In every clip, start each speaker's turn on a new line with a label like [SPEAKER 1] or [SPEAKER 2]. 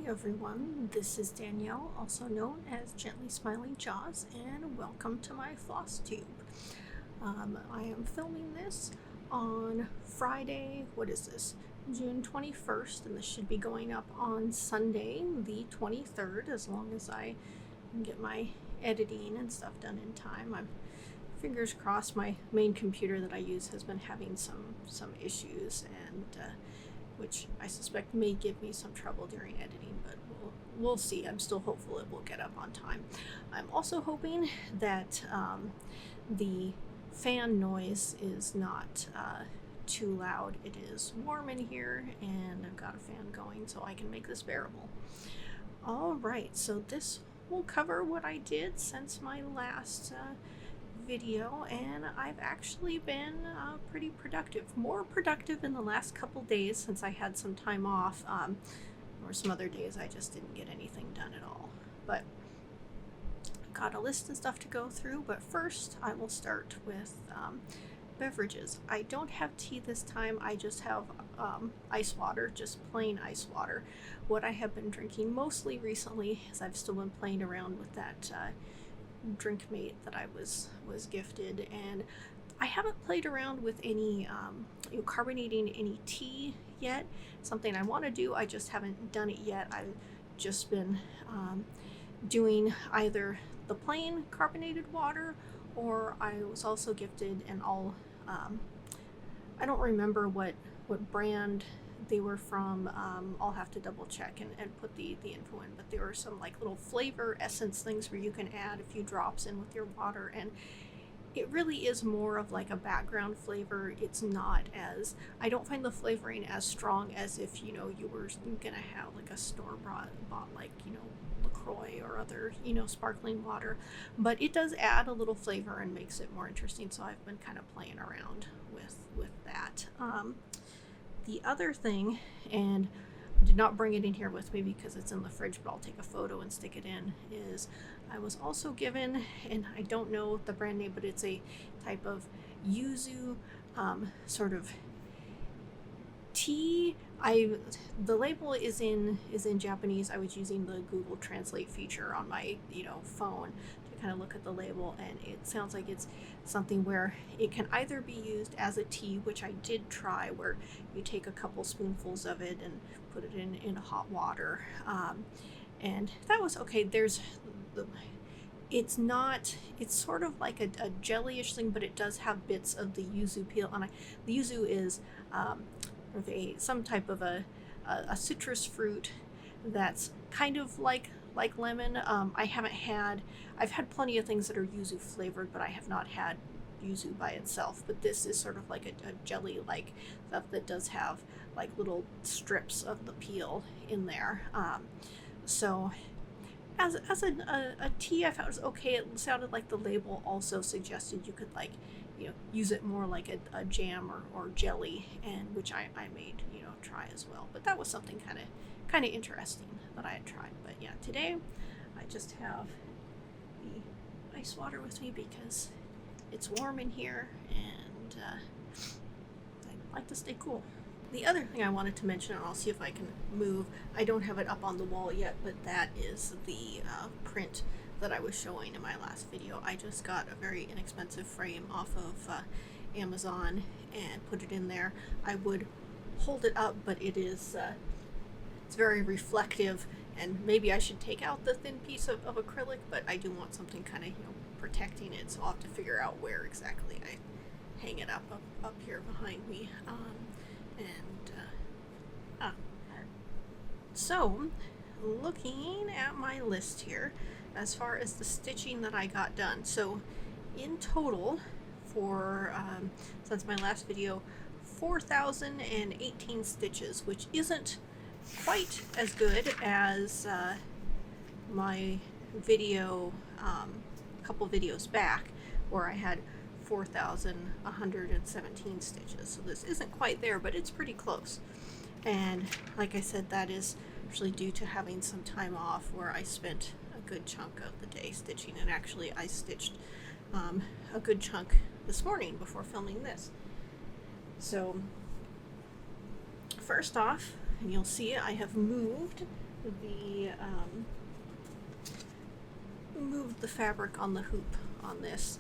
[SPEAKER 1] everyone, this is Danielle, also known as Gently Smiling Jaws, and welcome to my Flosstube. I am filming this on Friday, what is this, June 21st, and this should be going up on Sunday, the 23rd, as long as I can get my editing and stuff done in time. I'm fingers crossed. My main computer that I use has been having some issues, and which I suspect may give me some trouble during editing, but we'll see. I'm still hopeful it will get up on time. I'm also hoping that the fan noise is not too loud. It is warm in here, and I've got a fan going so I can make this bearable. Alright, so this will cover what I did since my last video, and I've actually been pretty productive. More productive in the last couple days since I had some time off, or some other days I just didn't get anything done at all. But I've got a list and stuff to go through, but first I will start with beverages. I don't have tea this time, I just have ice water, just plain ice water. What I have been drinking mostly recently is I've still been playing around with that drink mate that I was gifted, and I haven't played around with any carbonating any tea yet. Something I want to do, I just haven't done it yet. I've just been doing either the plain carbonated water, or I was also gifted an all I don't remember what brand they were from. I'll have to double check and put the info in, but there were some like little flavor essence things where you can add a few drops in with your water, and it really is more of like a background flavor. It's not as, I don't find the flavoring as strong as if, you know, you were gonna have like a store-bought like, you know, LaCroix or other, you know, sparkling water, but it does add a little flavor and makes it more interesting. So I've been kind of playing around with that. The other thing, and I did not bring it in here with me because it's in the fridge, but I'll take a photo and stick it in, is I was also given, and I don't know the brand name, but it's a type of yuzu sort of tea. The label is in Japanese. I was using the Google Translate feature on my, you know, phone to kind of look at the label, and it sounds like it's something where it can either be used as a tea, which I did try, where you take a couple spoonfuls of it and put it in hot water, and that was okay. It's sort of like a jellyish thing, but it does have bits of the yuzu peel, and the yuzu is some type of a citrus fruit that's kind of like lemon. I've had plenty of things that are yuzu flavored, but I have not had yuzu by itself. But this is sort of like a jelly like stuff that does have like little strips of the peel in there. So as a tea, I found it was okay. It sounded like the label also suggested you could, like, you know, use it more like a jam or jelly, and which I made, you know, try as well. But that was something kind of interesting that I had tried. But yeah, today I just have the ice water with me because it's warm in here, and I like to stay cool. The other thing I wanted to mention, and I'll see if I can move, I don't have it up on the wall yet, but that is the print that I was showing in my last video. I just got a very inexpensive frame off of Amazon and put it in there. I would hold it up, but it is it's very reflective, and maybe I should take out the thin piece of acrylic, but I do want something kind of, you know, protecting it, so I'll have to figure out where exactly I hang it up here behind me. So looking at my list here as far as the stitching that I got done, so in total for since my last video, 4,018 stitches, which isn't quite as good as my video a couple videos back where I had 4,117 stitches. So this isn't quite there, but it's pretty close. And like I said, that is actually due to having some time off where I spent a good chunk of the day stitching, and actually I stitched a good chunk this morning before filming this. So first off, and you'll see I have moved the moved the fabric on the hoop on this.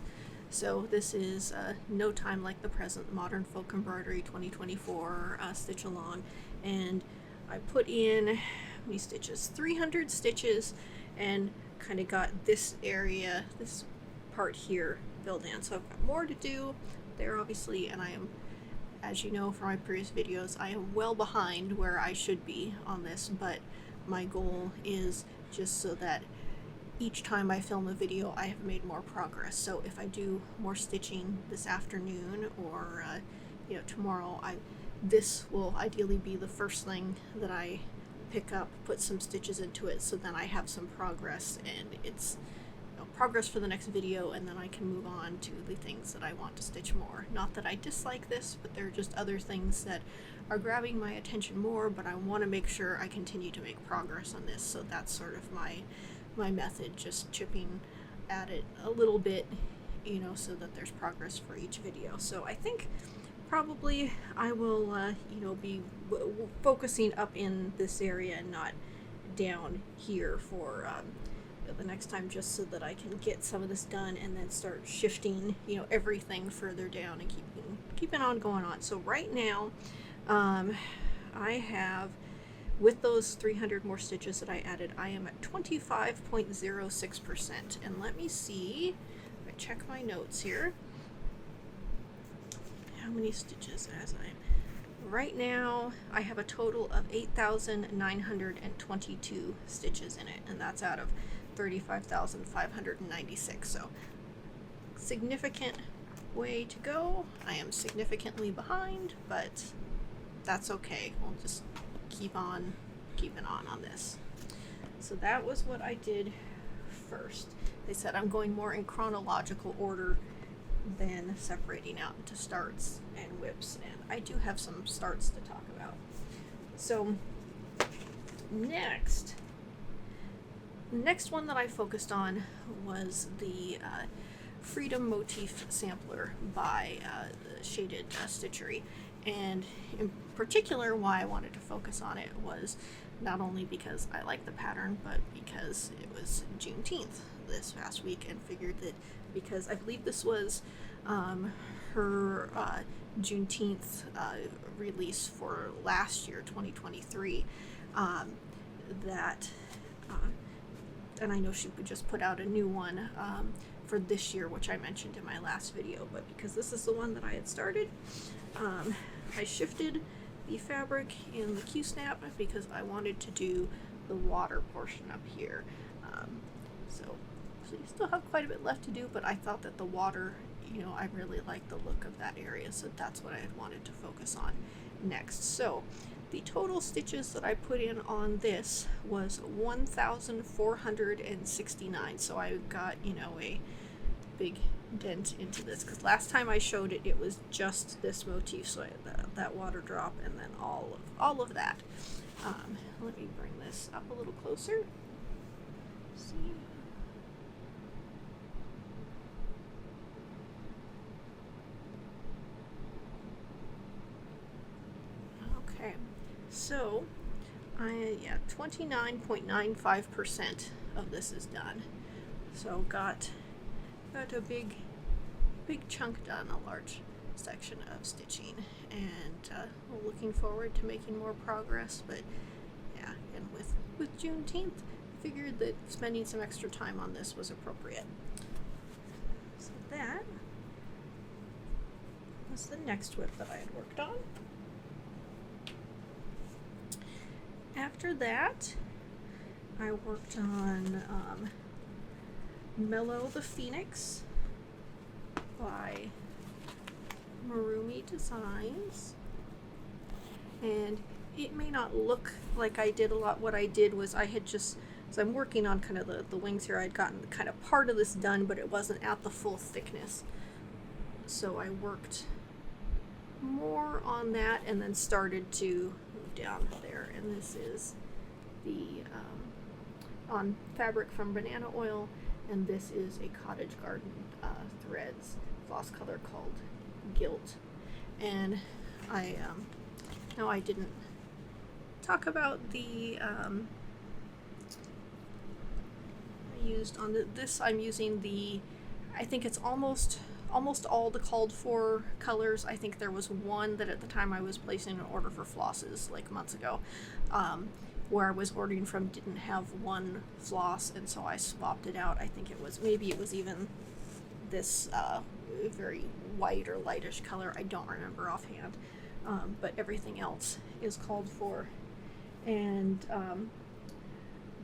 [SPEAKER 1] So this is No Time Like the Present, Modern Folk Embroidery 2024 stitch along, and I put in how many stitches? 300 stitches, and kind of got this area, this part here, filled in. So I've got more to do there, obviously, and I am, as you know from my previous videos, I am well behind where I should be on this, but my goal is just so that each time I film a video I have made more progress. So if I do more stitching this afternoon or you know, tomorrow, this will ideally be the first thing that I pick up, put some stitches into it, so then I have some progress, and it's, you know, progress for the next video, and then I can move on to the things that I want to stitch more. Not that I dislike this, but there are just other things that are grabbing my attention more, but I want to make sure I continue to make progress on this. So that's sort of my method, just chipping at it a little bit, you know, so that there's progress for each video. So I think probably I will, you know, be focusing up in this area and not down here for the next time, just so that I can get some of this done and then start shifting, you know, everything further down and keeping on going on. So right now, I have, with those 300 more stitches that I added, I am at 25.06%. And let me see, if I check my notes here, how many stitches as right now I have a total of 8,922 stitches in it, and that's out of 35,596. So significant way to go. I am significantly behind, but that's okay. We'll just keep on keeping on this. So that was what I did first. They said I'm going more in chronological order than separating out into starts and whips, and I do have some starts to talk about. So next one that I focused on was the Freedom Motif Sampler by the Shaded Stitchery. And in particular, why I wanted to focus on it was not only because I like the pattern, but because it was Juneteenth this past week, and figured that because I believe this was her Juneteenth release for last year, 2023, that, and I know she would just put out a new one for this year, which I mentioned in my last video, but because this is the one that I had started, I shifted the fabric in the Q-snap because I wanted to do the water portion up here. So you still have quite a bit left to do, but I thought that the water, you know, I really like the look of that area, so that's what I had wanted to focus on next. So the total stitches that I put in on this was 1,469. So I got, you know, a big dent into this, because last time I showed it, it was just this motif, so I had that water drop and then all of that. Let me bring this up a little closer. See. Okay, so yeah, 29.95% of this is done. So got a big chunk done, a large section of stitching, and we're looking forward to making more progress. But yeah, and with Juneteenth, figured that spending some extra time on this was appropriate. So that was the next whip that I had worked on. After that, I worked on Mellow the Phoenix by Marroomy Designs, and it may not look like I did a lot. What I did was I had just, so I'm working on kind of the wings here, I'd gotten kind of part of this done, but it wasn't at the full thickness, so I worked more on that and then started to move down there. And this is the on fabric from Banana Oil, and this is a Cottage Garden threads floss color called Gilt. And I no, I didn't talk about the used on this. I'm using the, I think it's almost all the called for colors. I think there was one that at the time I was placing an order for flosses like months ago, where I was ordering from didn't have one floss, and so I swapped it out. I think it was, maybe it was even this very white or lightish color. I don't remember offhand, but everything else is called for. And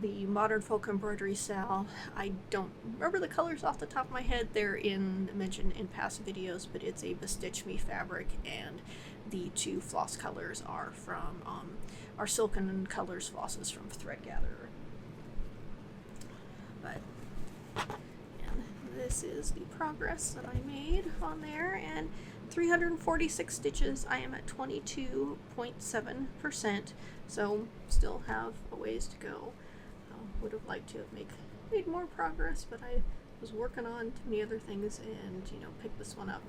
[SPEAKER 1] the Modern Folk Embroidery Sal, I don't remember the colors off the top of my head. They're mentioned in past videos, but it's a Stitch Me fabric, and the two floss colors are from our Silken Colors flosses from Thread Gatherer. But and this is the progress that I made on there, and 346 stitches. I am at 22.7%, so still have a ways to go. Would have liked to have made more progress, but I was working on too many other things, and picked this one up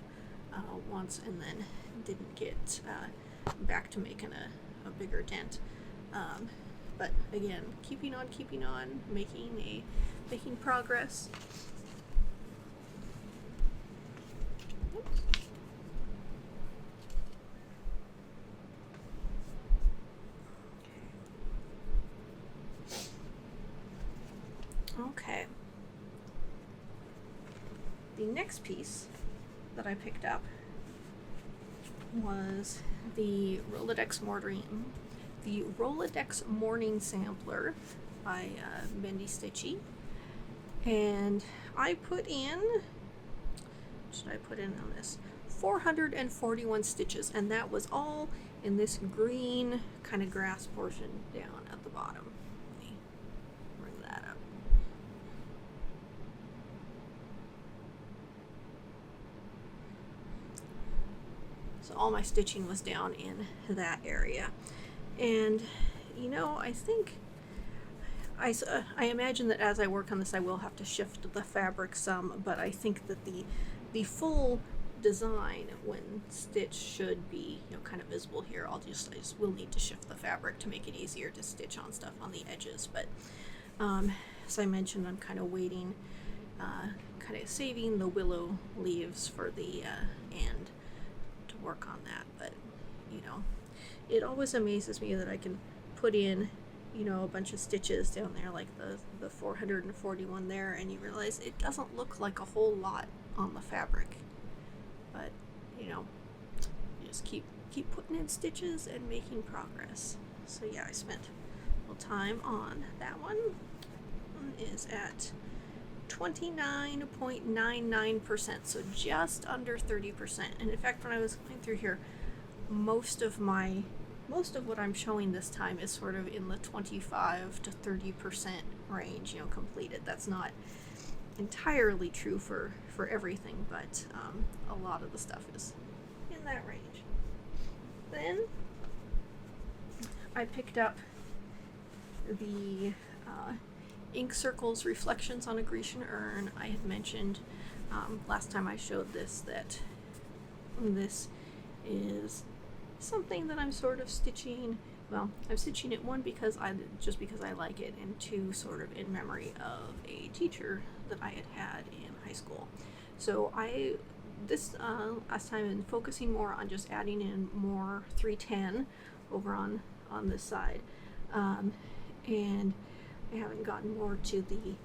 [SPEAKER 1] once and then didn't get back to making a bigger dent. But again, keeping on, making progress. Oops. Okay. The next piece that I picked up was the Roladex Mourning, the Roladex Mourning sampler by Bendy Stitchy, and I put in, what should I put in on this? 441 stitches, and that was all in this green kind of grass portion down at the bottom. Let me bring that up. So all my stitching was down in that area. And I think I imagine that as I work on this I will have to shift the fabric some, but I think that the full design when stitch should be kind of visible here. I just will need to shift the fabric to make it easier to stitch on stuff on the edges. But as I mentioned, I'm kind of waiting, kind of saving the willow leaves for the end to work on that. But it always amazes me that I can put in a bunch of stitches down there like the 441 there, and you realize it doesn't look like a whole lot on the fabric. But you just keep putting in stitches and making progress. So yeah, I spent a little time on that one. Is at 29.99%, so just under 30%. And in fact, when I was going through here, most of what I'm showing this time is sort of in the 25 to 30% range, completed. That's not entirely true for everything, but a lot of the stuff is in that range. Then I picked up the Ink Circles Reflections on a Grecian Urn. I had mentioned last time I showed this that this is something that I'm sort of stitching. Well, I'm stitching it, one, because I like it, and two, sort of in memory of a teacher that I had in high school. So last time I'm focusing more on just adding in more 310 over on this side, and I haven't gotten more to the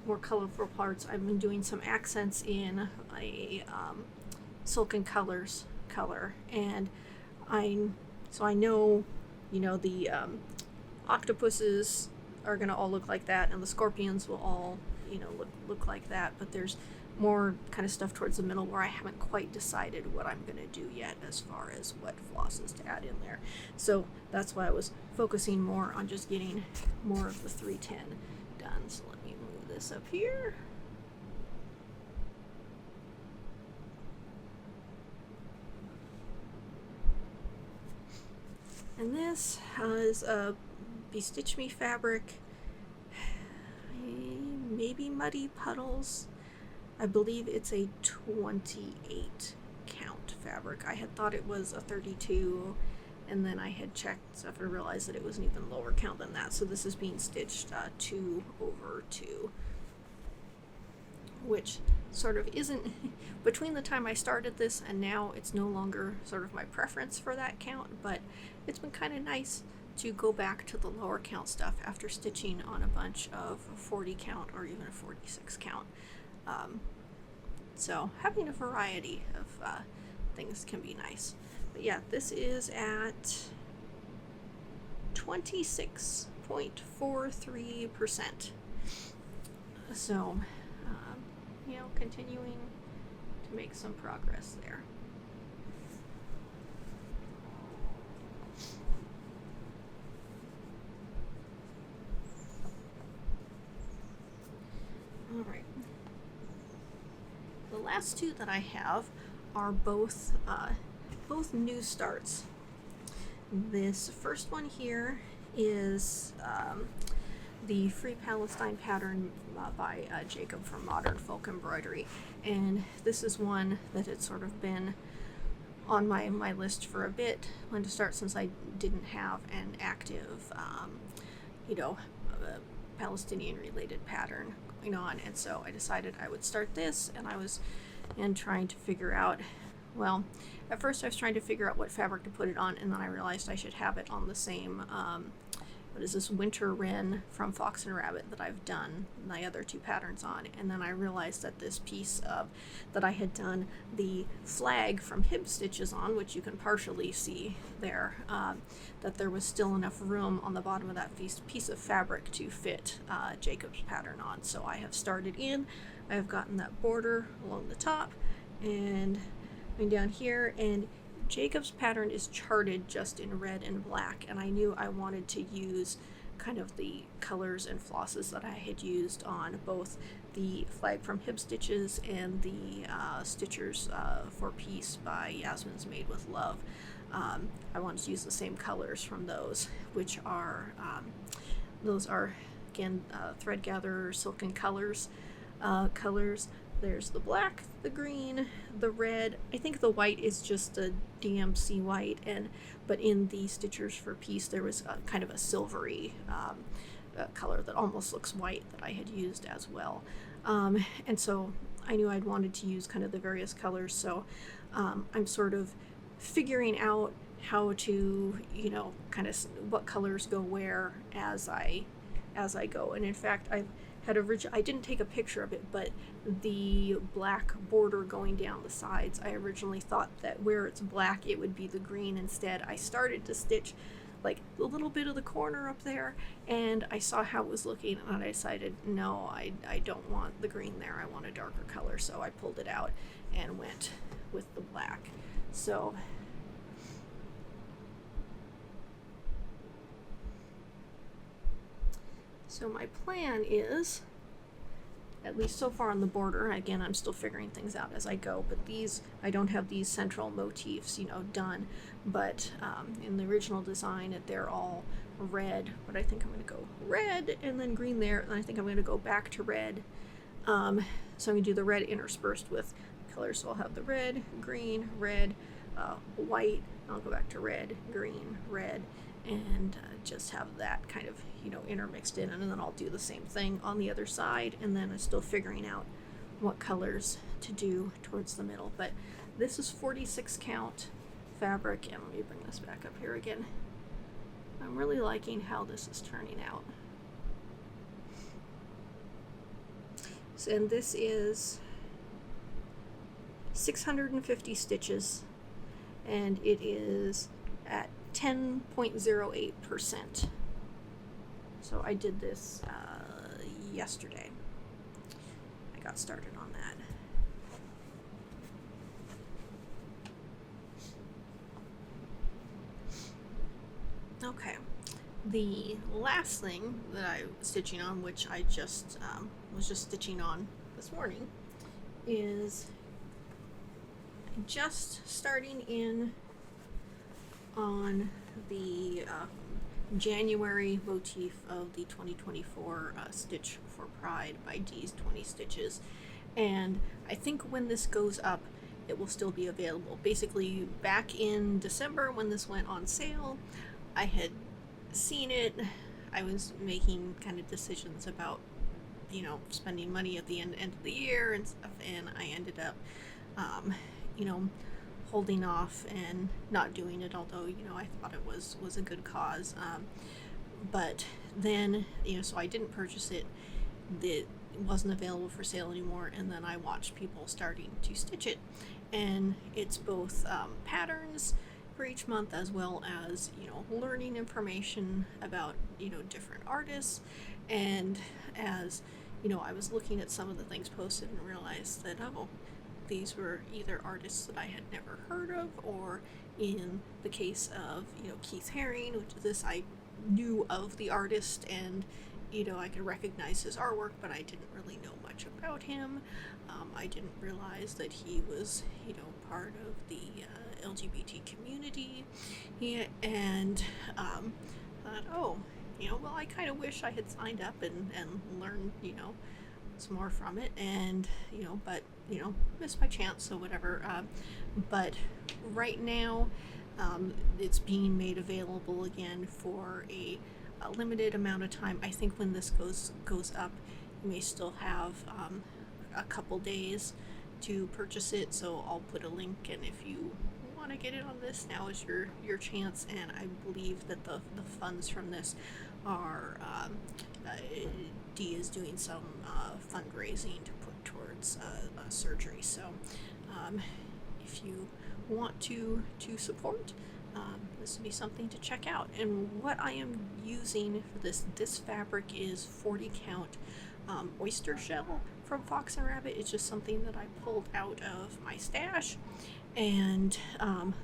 [SPEAKER 1] more colorful parts. I've been doing some accents in a Silken Colors color, and I know the octopuses are gonna all look like that, and the scorpions will all look like that, but there's more kind of stuff towards the middle where I haven't quite decided what I'm gonna do yet as far as what flosses to add in there. So that's why I was focusing more on just getting more of the 310 done. So let me move this up here. And this is a Stitch Me fabric, maybe Muddy Puddles. I believe it's a 28 count fabric. I had thought it was a 32, and then I had checked stuff and realized that it was an even lower count than that. So this is being stitched 2/2. which sort of isn't, between the time I started this and now, it's no longer sort of my preference for that count, but it's been kind of nice to go back to the lower count stuff after stitching on a bunch of 40 count or even a 46 count. So having a variety of things can be nice. But yeah, this is at 26.43%. So, you know, continuing to make some progress there. All right. The last two that I have are both new starts. This first one here is the Free Palestine pattern by Jacob from Modern Folk Embroidery, and this is one that had sort of been on my list for a bit when to start, since I didn't have an active Palestinian related pattern going on, and so I decided I would start this, and I was trying to figure out, well, at first I was trying to figure out what fabric to put it on, and then I realized I should have it on the same what is this, Winter Wren from Fox and Rabbit that I've done my other two patterns on, and then I realized that this piece of that I had done the flag from Hib Stitches on, which you can partially see there, that there was still enough room on the bottom of that piece of fabric to fit Jacob's pattern on. So I have started in, I have gotten that border along the top and going down here, and Jacob's pattern is charted just in red and black, and I knew I wanted to use kind of the colors and flosses that I had used on both the flag from Hib Stitches and the Stitchers for Peace by Yasmin's Made with Love. I wanted to use the same colors from those, which are again Thread Gatherer Silken Colors colors. There's the black, the green, the red. I think the white is just a DMC white, but in the Stitchers for Peace there was kind of a silvery color that almost looks white that I had used as well. And so I knew I'd wanted to use kind of the various colors, so I'm sort of figuring out how to, kind of what colors go where as I go. And in fact, I didn't take a picture of it, but the black border going down the sides, I originally thought that where it's black it would be the green. Instead, I started to stitch like a little bit of the corner up there, and I saw how it was looking, and I decided, no, I don't want the green there, I want a darker color, so I pulled it out and went with the black. So my plan is, at least so far on the border, again I'm still figuring things out as I go, but I don't have these central motifs done, but in the original design they're all red, but I think I'm going to go red and then green there, and I think I'm going to go back to red, so I'm going to do the red interspersed with colors, so I'll have the red, green, red, white, I'll go back to red, green, red, and just have that kind of intermixed in, and then I'll do the same thing on the other side, and then I'm still figuring out what colors to do towards the middle. But this is 46 count fabric, and let me bring this back up here again. I'm really liking how this is turning out. So, and this is 650 stitches, and it is at 10.08%. So I did this yesterday. I got started on that. Okay, the last thing that I was stitching on, which I just was just stitching on this morning, is just starting in on the January motif of the 2024 Stitch for Pride by D's 20 Stitches, and I think when this goes up it will still be available. Basically, back in December when this went on sale, I had seen it. I was making kind of decisions about you know, spending money at the end of the year and stuff, and I ended up, you know, holding off and not doing it, although, you know, I thought it was a good cause. But then, you know, so I didn't purchase it. It wasn't available for sale anymore, and then I watched people starting to stitch it, and it's both patterns for each month, as well as, you know, learning information about, you know, different artists. And as, you know, I was looking at some of the things posted and realized that, oh, these were either artists that I had never heard of, or in the case of, you know, Keith Haring, which is this, I knew of the artist, and, you know, I could recognize his artwork, but I didn't really know much about him. I didn't realize that he was, you know, part of the LGBT community. And thought, oh, you know, well, I kind of wish I had signed up and learned, you know, some more from it, and, you know, but, you know, missed my chance, so whatever. But right now, it's being made available again for a limited amount of time. I think when this goes up, you may still have a couple days to purchase it, so I'll put a link, and if you want to get it on this, now is your chance. And I believe that the funds from this are Dee is doing some fundraising to put towards surgery, so if you want to support, this would be something to check out. And what I am using for this fabric is 40 count oyster shell from Fox and Rabbit. It's just something that I pulled out of my stash. And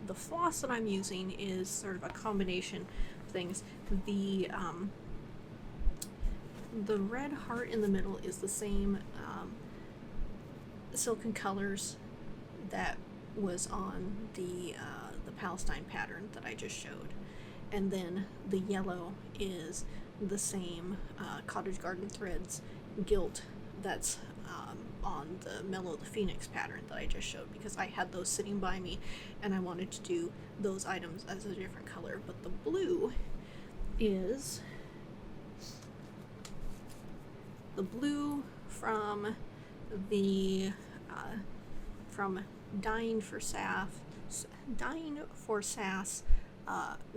[SPEAKER 1] the floss that I'm using is sort of a combination of things. The red heart in the middle is the same Silken Colors that was on the Palestine pattern that I just showed, and then the yellow is the same Cottage Garden Threads gilt that's on the Mellow the Phoenix pattern that I just showed, because I had those sitting by me and I wanted to do those items as a different color. But the blue is the blue from the from Dying for Sass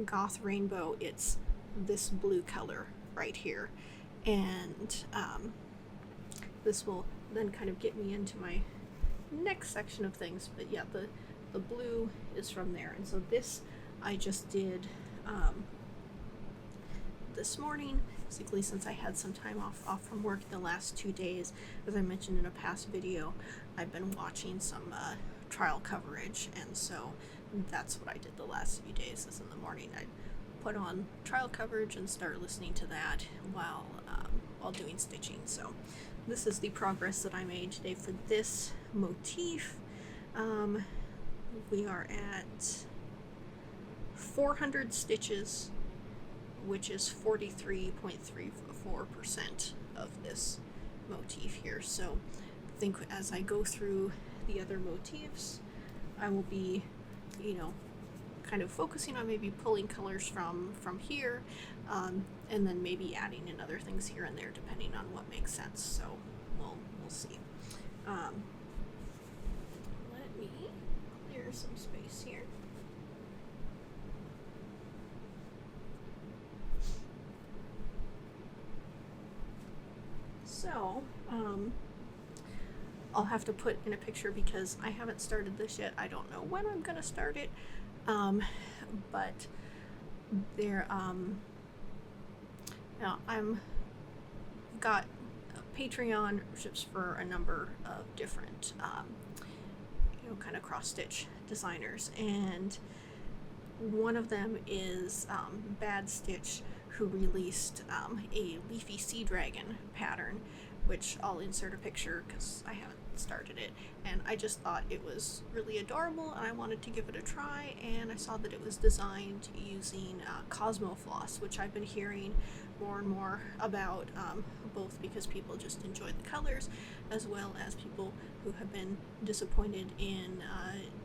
[SPEAKER 1] Goth Rainbow. It's this blue color right here, and this will then kind of get me into my next section of things. But yeah, the blue is from there. And so this I just did this morning, basically, since I had some time off from work the last 2 days. As I mentioned in a past video, I've been watching some trial coverage, and so that's what I did the last few days. Is in the morning I'd put on trial coverage and start listening to that while doing stitching. So this is the progress that I made today for this motif. We are at 400 stitches, which is 43.34% of this motif here. So I think as I go through the other motifs, I will be, you know, kind of focusing on maybe pulling colors from here, and then maybe adding in other things here and there depending on what makes sense. So we'll see. Let me clear some space here. So I'll have to put in a picture because I haven't started this yet. I don't know when I'm gonna start it, but there now I'm got Patreon memberships for a number of different you know, kind of cross stitch designers, and one of them is Bad Stitch, who released a Leafy Sea Dragon pattern, which I'll insert a picture because I haven't started it, and I just thought it was really adorable and I wanted to give it a try. And I saw that it was designed using Cosmo floss, which I've been hearing more and more about, both because people just enjoy the colors, as well as people who have been disappointed in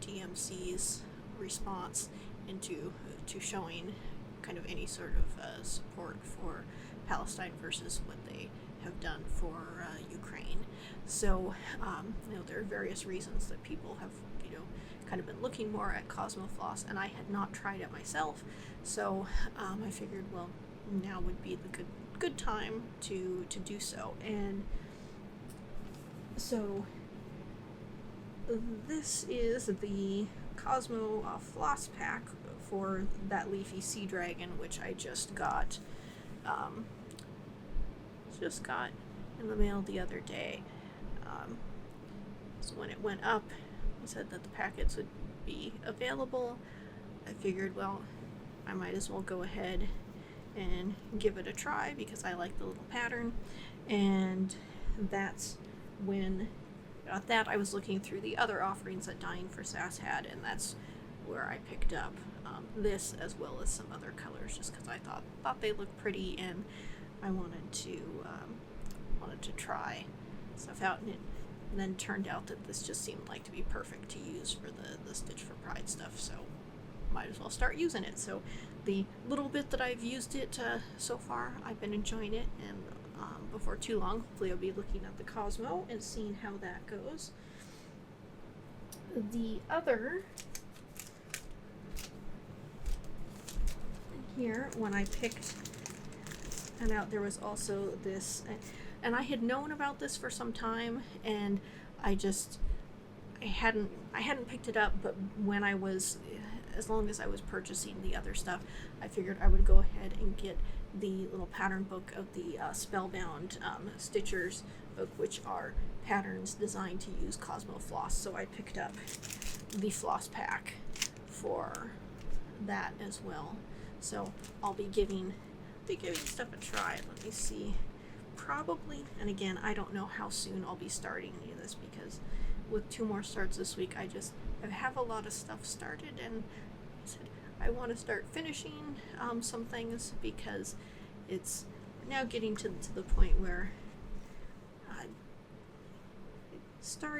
[SPEAKER 1] DMC's response into showing kind of any sort of support for Palestine versus what they have done for Ukraine. So, there are various reasons that people have, kind of been looking more at Cosmo Floss, and I had not tried it myself. So, I figured, well, now would be the good time to do so. And so, this is the Cosmo Floss pack for that Leafy Sea Dragon, which I just got in the mail the other day. So when it went up, it said that the packets would be available. I figured, well, I might as well go ahead and give it a try because I like the little pattern. And that's when I was looking through the other offerings that Dying for Sass had, and that's where I picked up this as well as some other colors, just because I thought they looked pretty, and I wanted to try stuff out. And then turned out that this just seemed like to be perfect to use for the Stitch for Pride stuff, so might as well start using it. So the little bit that I've used it so far, I've been enjoying it, and before too long, hopefully I'll be looking at the Cosmo and seeing how that goes. The other here, when I picked and out, there was also this, and I had known about this for some time, and I hadn't picked it up, but when I was, as long as I was purchasing the other stuff, I figured I would go ahead and get the little pattern book of the Spellbound Stitchers book, which are patterns designed to use Cosmo Floss. So I picked up the floss pack for that as well. So I'll be giving stuff a try. Let me see. Probably, and again, I don't know how soon I'll be starting any of this, because with 2 more starts this week, I have a lot of stuff started, and I want to start finishing some things, because it's now getting to the point where I'm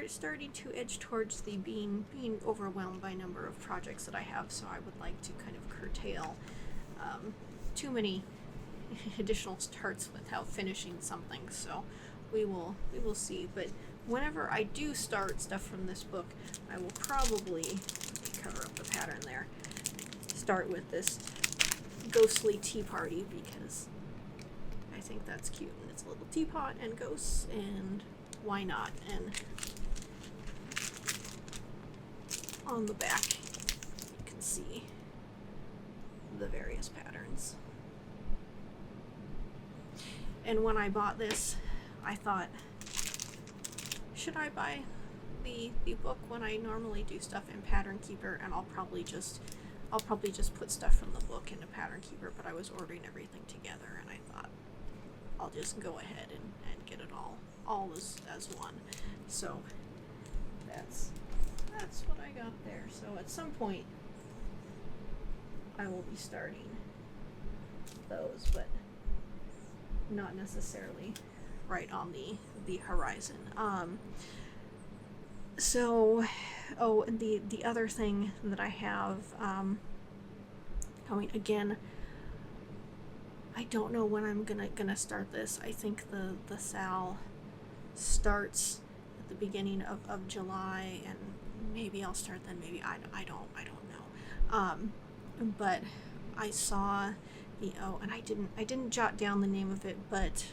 [SPEAKER 1] starting to edge towards the being overwhelmed by a number of projects that I have. So I would like to kind of curtail too many additional starts without finishing something. So we will see. But whenever I do start stuff from this book, I will probably, let me cover up the pattern there, start with this ghostly tea party, because I think that's cute, and it's a little teapot and ghosts, and why not? And on the back you can see the various patterns. And when I bought this, I thought, should I buy the book when I normally do stuff in Pattern Keeper? And I'll probably just put stuff from the book into Pattern Keeper, but I was ordering everything together, and I thought I'll just go ahead and get it all as one. So that's what I got there. So at some point I will be starting those, but not necessarily right on the horizon. And the other thing that I have coming, again, I don't know when I'm gonna start this. I think the SAL starts at the beginning of July, and maybe I'll start then, maybe I don't know. But I saw and I didn't jot down the name of it, but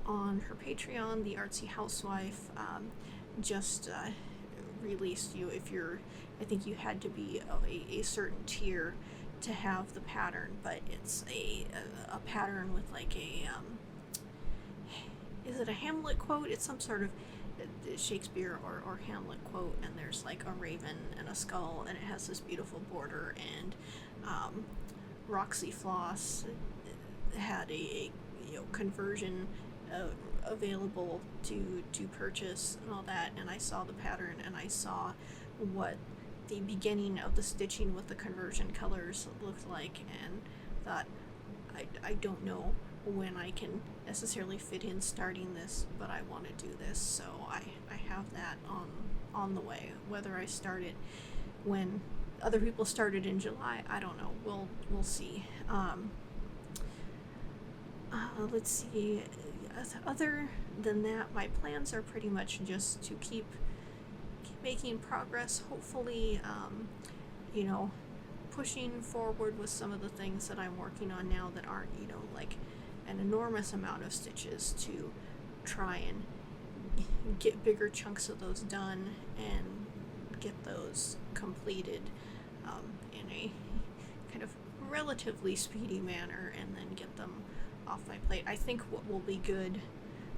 [SPEAKER 1] on her Patreon, the Artsy Housewife just released I think you had to be of a certain tier to have the pattern, but it's a pattern with like is it a Hamlet quote? It's some sort of Shakespeare or Hamlet quote, and there's like a raven and a skull, and it has this beautiful border, and Roxy Floss had a conversion available to purchase and all that, and I saw the pattern, and I saw what the beginning of the stitching with the conversion colors looked like, and thought, I don't know when I can necessarily fit in starting this, but I want to do this, so I have that on the way. Whether I start it when other people started in July, I don't know. We'll see. Let's see. other than that, my plans are pretty much just to keep making progress, hopefully, you know, pushing forward with some of the things that I'm working on now that aren't, you know, like an enormous amount of stitches, to try and get bigger chunks of those done and get those completed in a kind of relatively speedy manner, and then get them off my plate. I think what will be good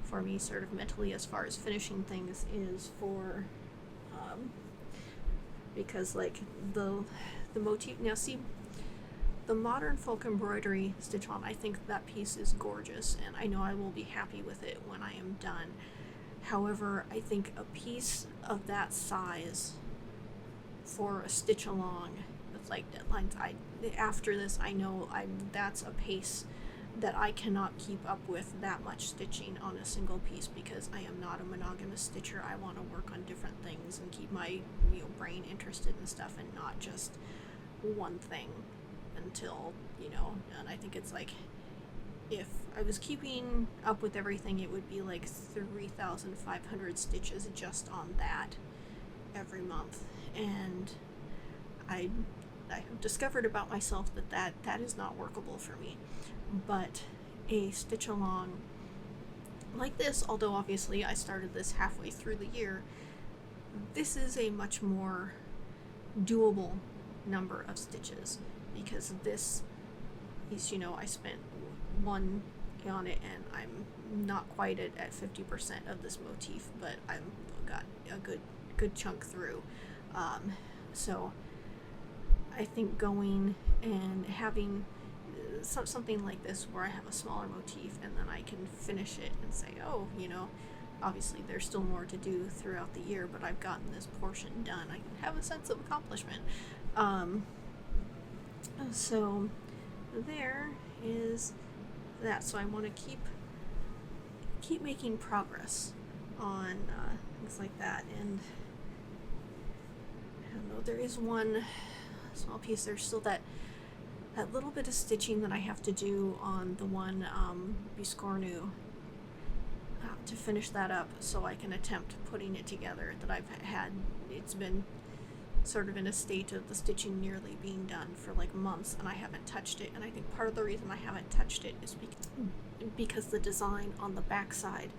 [SPEAKER 1] for me sort of mentally as far as finishing things is for because like the motif, now see, the modern folk embroidery stitch on, I think that piece is gorgeous, and I know I will be happy with it when I am done. However, I think a piece of that size for a stitch along with like deadlines, after this, I know that's a pace that I cannot keep up with, that much stitching on a single piece, because I am not a monogamous stitcher. I want to work on different things and keep my, you know, brain interested in stuff, and not just one thing until, you know, and I think it's like, if I was keeping up with everything, it would be like 3,500 stitches just on that every month, and I have discovered about myself that is not workable for me. But a stitch along like this, although obviously I started this halfway through the year, this is a much more doable number of stitches, because this is, you know, I spent one on it, and I'm not quite at 50% of this motif, but I've got a good chunk through. So I think going and having something like this where I have a smaller motif, and then I can finish it and say, oh, you know, obviously there's still more to do throughout the year, but I've gotten this portion done. I can have a sense of accomplishment. So there is that. So I want to keep making progress on things like that. And I don't know, there is one small piece. There's still that little bit of stitching that I have to do on the one Biscornu to finish that up, so I can attempt putting it together. That I've had, it's been sort of in a state of the stitching nearly being done for like months, and I haven't touched it. And I think part of the reason I haven't touched it is because the design on the back side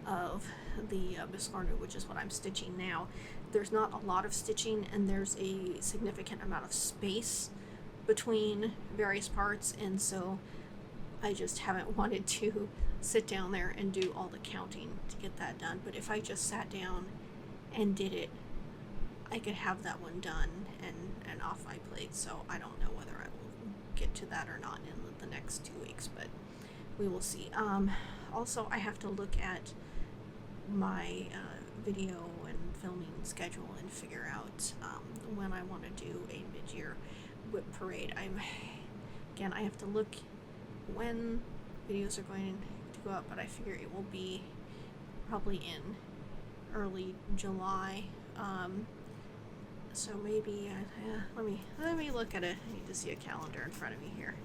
[SPEAKER 1] of the Biscornu, which is what I'm stitching now, there's not a lot of stitching, and there's a significant amount of space between various parts, and so I just haven't wanted to sit down there and do all the counting to get that done. But if I just sat down and did it, I could have that one done and off my plate. So I don't know whether I will get to that or not in the next 2 weeks, but we will see. Also, I have to look at my video and filming schedule and figure out when I want to do a mid-year whip parade. I have to look when videos are going to go up, but I figure it will be probably in early July. So maybe let me look at it. I need to see a calendar in front of me here.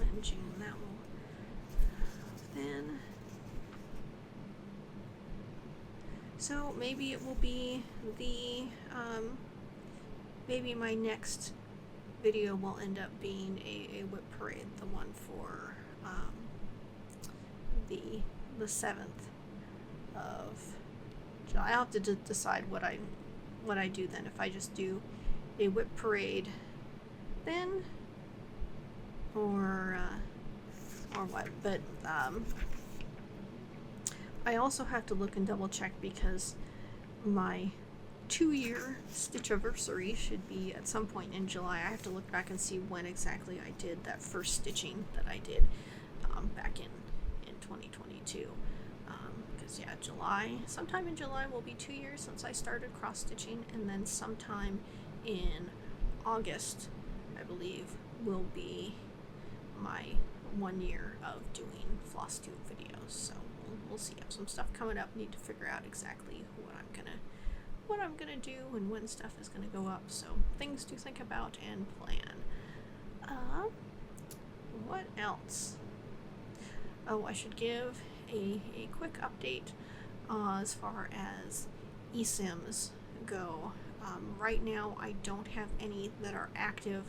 [SPEAKER 1] In June, that will then. So maybe it will be the maybe my next video will end up being a whip parade, the one for the 7th of July. I'll have to decide what I do then. If I just do a whip parade then, or what. But I also have to look and double check, because my 2-year stitchiversary should be at some point in July. I have to look back and see when exactly I did that first stitching that I did back in 2022. Because yeah, sometime in July will be 2 years since I started cross stitching, and then sometime in August, I believe, will be my 1 year of doing Flosstube videos. So we'll see. I have some stuff coming up. Need to figure out exactly what I'm gonna do and when stuff is gonna go up. So things to think about and plan. What else? Oh, I should give a quick update as far as eSIMs go. Right now I don't have any that are active.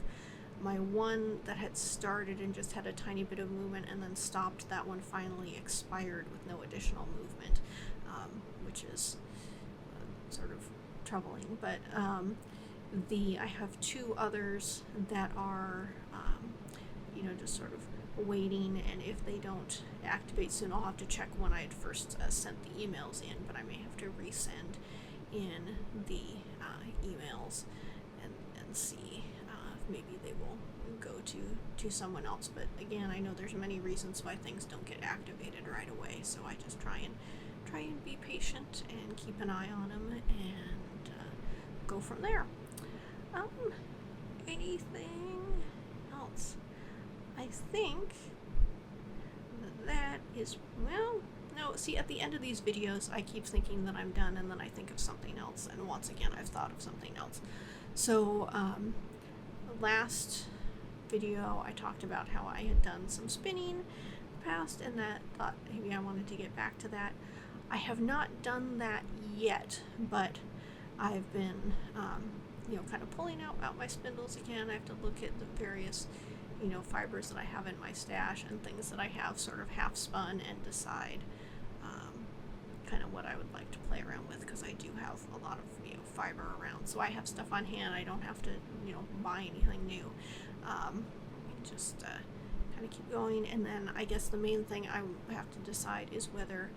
[SPEAKER 1] My one that had started and just had a tiny bit of movement and then stopped, that one finally expired with no additional movement, which is sort of troubling. But I have two others that are just sort of waiting, and if they don't activate soon, I'll have to check when I had first sent the emails in, but I may have to resend in the emails and see if maybe they will go to someone else. But again, I know there's many reasons why things don't get activated right away, so I just try and be patient and keep an eye on them and go from there. Anything else? I think that is, well, no, see, at the end of these videos, I keep thinking that I'm done, and then I think of something else, and once again, I've thought of something else. So, last video, I talked about how I had done some spinning in the past, and that thought maybe I wanted to get back to that. I have not done that yet, but I've been, kind of pulling out my spindles again. I have to look at the various fibers that I have in my stash and things that I have sort of half spun and decide kind of what I would like to play around with, because I do have a lot of fiber around, so I have stuff on hand. I don't have to buy anything new. Just kind of keep going, and then I guess the main thing I have to decide is whether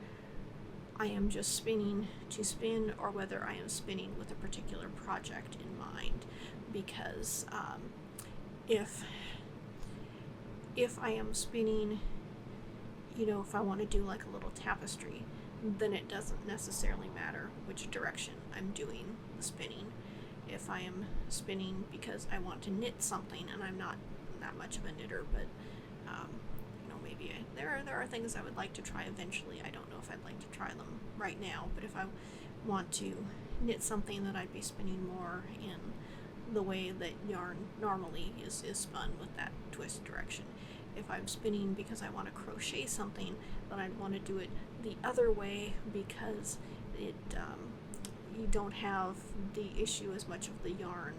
[SPEAKER 1] I am just spinning to spin or whether I am spinning with a particular project in mind, because if I am spinning, if I want to do like a little tapestry, then it doesn't necessarily matter which direction I'm doing the spinning. If I am spinning because I want to knit something, and I'm not that much of a knitter, but maybe there are things I would like to try eventually. I don't know if I'd like to try them right now, but if I want to knit something that I'd be spinning more in the way that yarn normally is spun with that twist direction. If I'm spinning because I want to crochet something, then I'd want to do it the other way, because it you don't have the issue as much of the yarn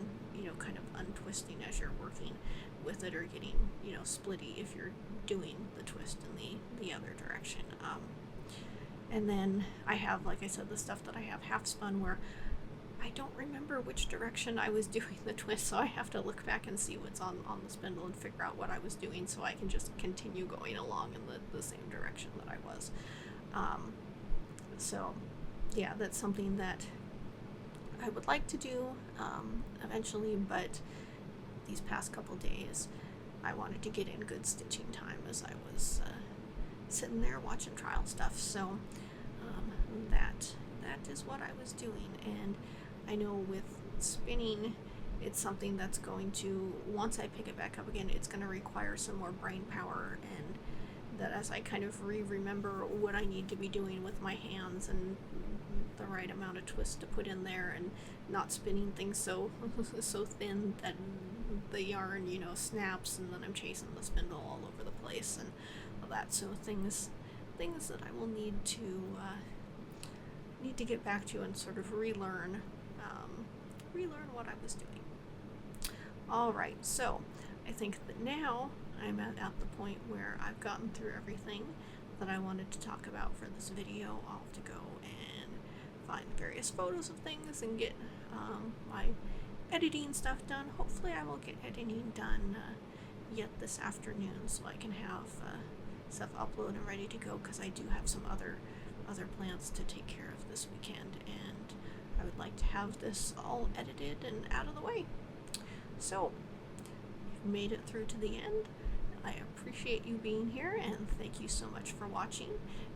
[SPEAKER 1] kind of untwisting as you're working with it, or getting splitty if you're doing the twist in the other direction. And then I have, like I said, the stuff that I have half spun where I don't remember which direction I was doing the twist, so I have to look back and see what's on the spindle and figure out what I was doing, so I can just continue going along in the same direction that I was. So yeah, that's something that I would like to do eventually, but these past couple days I wanted to get in good stitching time as I was sitting there watching trial stuff. So that is what I was doing, and I know with spinning, it's something that's going to, once I pick it back up again, it's going to require some more brain power, and that as I kind of remember what I need to be doing with my hands and the right amount of twist to put in there, and not spinning things so thin that the yarn snaps, and then I'm chasing the spindle all over the place and all that. So things that I will need to get back to and sort of relearn what I was doing. Alright, so I think that now I'm at the point where I've gotten through everything that I wanted to talk about for this video. I'll have to go and find various photos of things and get my editing stuff done. Hopefully I will get editing done yet this afternoon, so I can have stuff uploaded and ready to go, because I do have some other plans to take care of this weekend, and I would like to have this all edited and out of the way. So, you've made it through to the end. I appreciate you being here, and thank you so much for watching.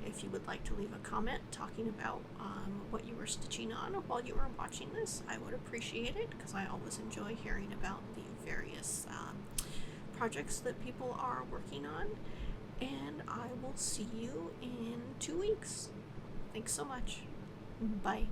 [SPEAKER 1] If you would like to leave a comment talking about what you were stitching on while you were watching this, I would appreciate it, because I always enjoy hearing about the various projects that people are working on. And I will see you in 2 weeks. Thanks so much. Bye.